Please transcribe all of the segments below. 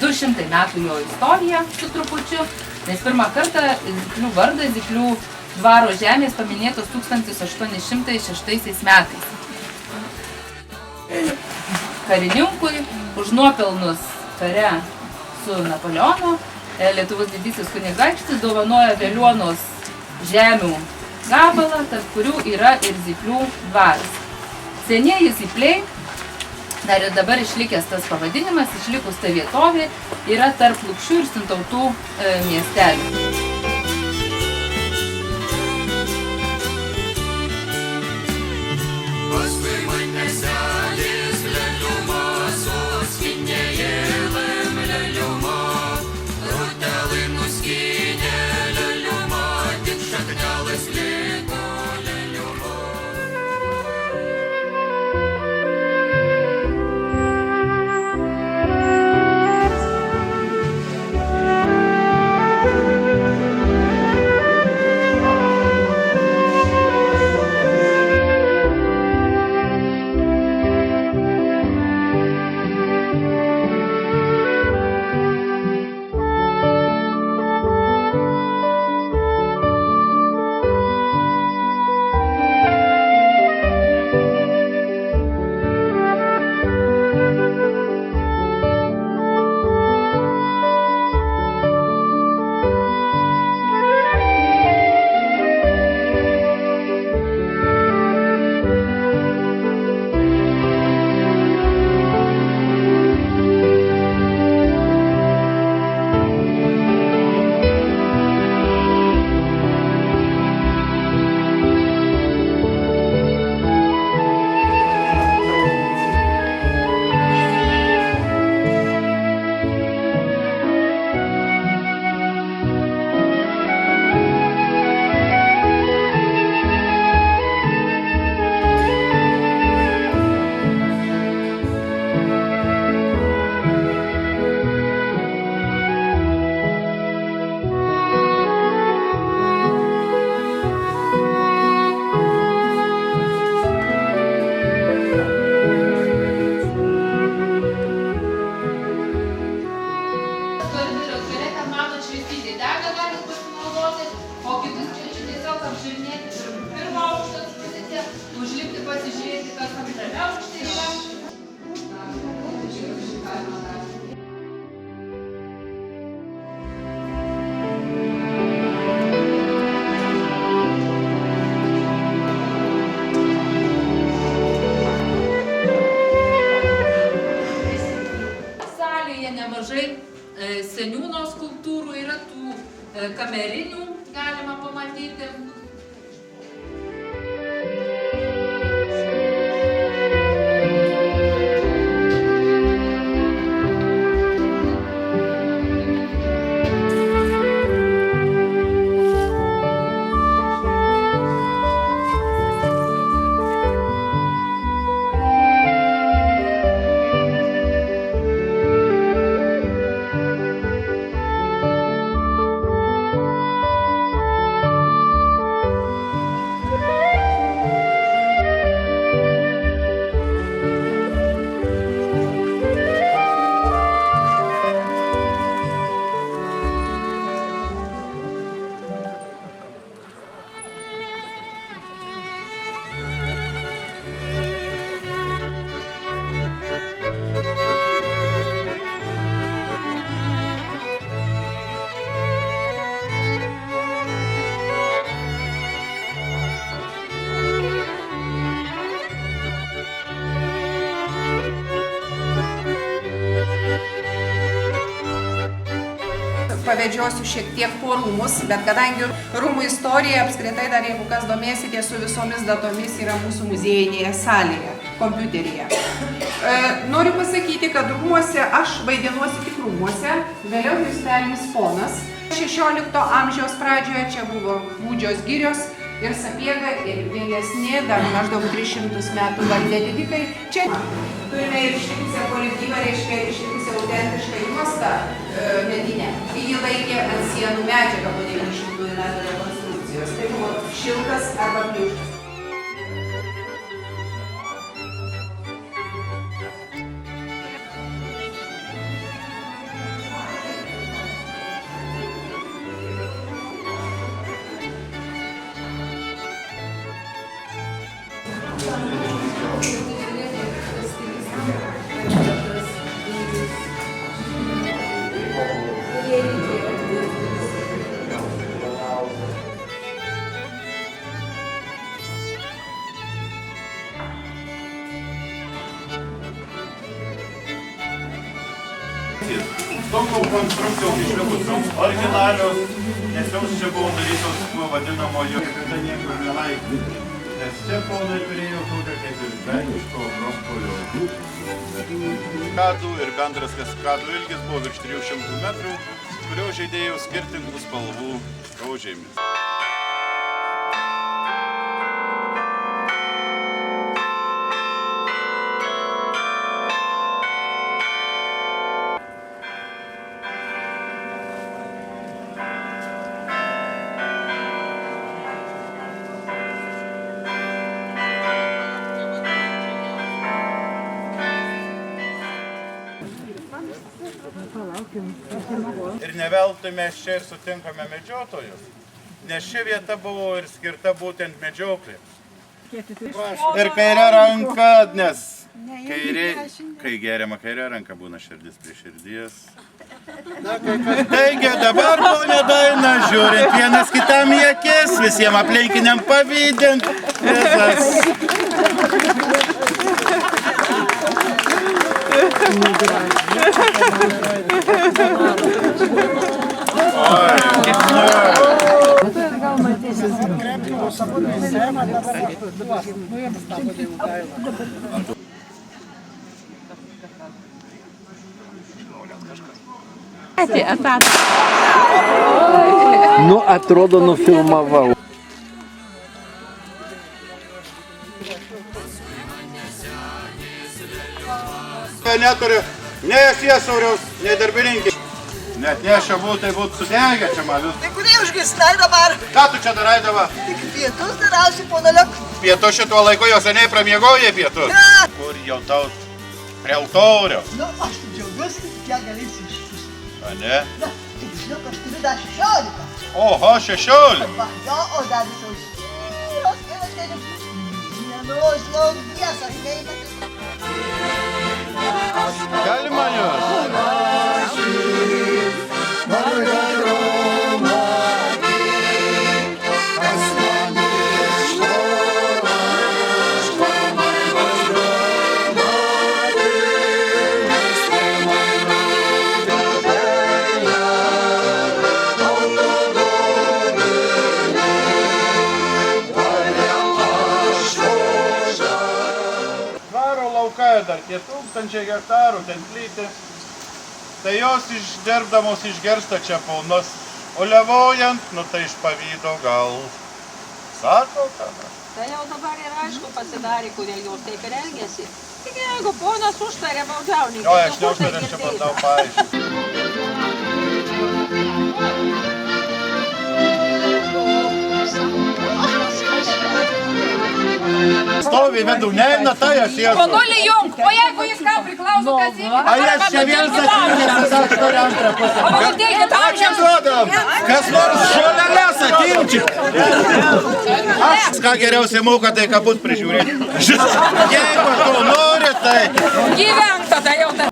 200 metų jo istorija su trupučiu, nes pirmą kartą Zyklių vardas, Zyklių dvaro žemės paminėtos 1806 metais. Karininkui už nuopelnus kare su Napoleonu Lietuvos didysis kunigaikštis dovanoja Veliuonos žemių gabalą, tarp kurių yra ir Zyklių dvaras. Senieji Zypliai, dar ir dabar išlikęs tas pavadinimas, išlikus ta vietovė, yra tarp Lukšių ir Sintautų miestelių. Seniūno skulptūrų yra tų kamerinių, galima pamatyti. Pavedžiosiu šiek tiek po rūmus, bet kadangi rūmų istorija apskritai dar jeigu kas domėsitės su visomis datomis yra mūsų muziejinėje salėje, kompiuteryje. Noriu pasakyti, kad rūmuose aš vaidinuosi tik rūmuose, vėliau istorinis fonas. 16 amžiaus pradžioje čia buvo Gūdžios girios ir Sapiega ir vėlesnė, dar maždaug 300 metų valdė didikai. Čia turime ir išlikusią kolektyvą, reiškia išlikusią autentišką juostą medinę. Ji laikė ant sienų medžiagą po 900 metų rekonstrukcijos. Tai buvo šilkas arba pliušas. Stogo konstrukcijos išlikusios originalios, nes jos čia buvo darytos vadinamojo niekada niekur nelaikyti. Nes čia ponai turėjo tokią kaip ir žvejybiško brompolio. Kadų ir bendras kadų ilgis buvo virš 300 metrų, kurio žaidėjo skirtingų spalvų rožėmis. Ir ne veltui mes čia ir sutinkame medžiotojus, nes ši vieta buvo ir skirta būtent medžioklė. Ir kairė ranka, nes kai geriama kairė ranka būna širdis prie širdies. Taigi dabar, ponia Daina, žiūrint vienas kitam į akis, visiems aplinkiniam pavydint. Nu, atrodo, nufilmavau. Neturi nei ciesoriaus, nei darbininkį. Net nešia būtų, tai būtų sudegę čia man vis. Tai kurį užgesnai dabar? Ką tu čia darai dabar? Tik pietus darausi, ponaliok. Pietus šituo laiku jau seniai pramiegoja pietus. Ne. Kur jau tau prie altorio? Nu, aš tai džiaugiuosi, kiek galėsi išpūsti. A ne? Na, tik žinok, aš turiu dar 16. Oho, 16. Va, jo, o dar visos. Ir aš nenuos laukties, aš neįmatys. Galima jos? Dvaro laukai dar tie 1000 hektarų ten plyti. Tai jos išdirbdamos išgersta čia pilnus, o levojant, nu tai iš pavydo gal sako ką. Tai jau dabar ir aišku pasidarė, kodėl jos taip ir elgėsi. Tik jeigu ponas užtarė baudžiauninkį. Jo, aš neužtarė, čia bandau paaiškinti. Stovi vedu, neina tai aš jas. Ponulį jung, o jeigu jis kam priklauso, kas įvyko? A jas čia vienas atsilinkęs, aš turiu antrą pusę. O pamatykit, amžiams. Kas nors šoleles atimčia. Aš ką geriausiai moka, tai kaput prižiūrėti. Jeigu to nori, tai... Gyvenk tada jau tą.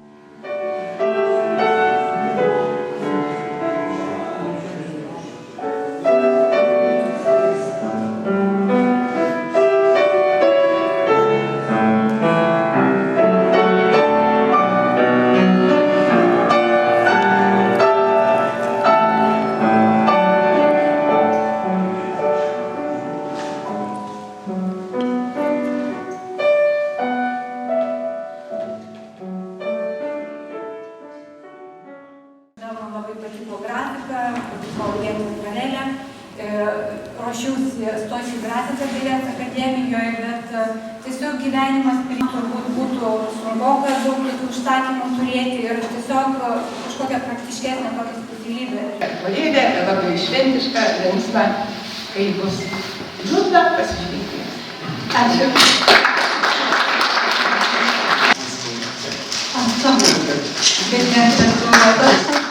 Labai patiko grafika, paudėti panelę, ruošiausi stoti į grafiką dailės akademijoje, bet tiesiog gyvenimas turbūt būtų sunkoka daug tokių užsakymų turėti ir tiesiog kažkokią praktiškesnę tokią specialybę. Palėdė labai šventiška, linksma, kai bus liūdna, pasižiūrėkime. Ačiū. Ačiū. Bet mes esu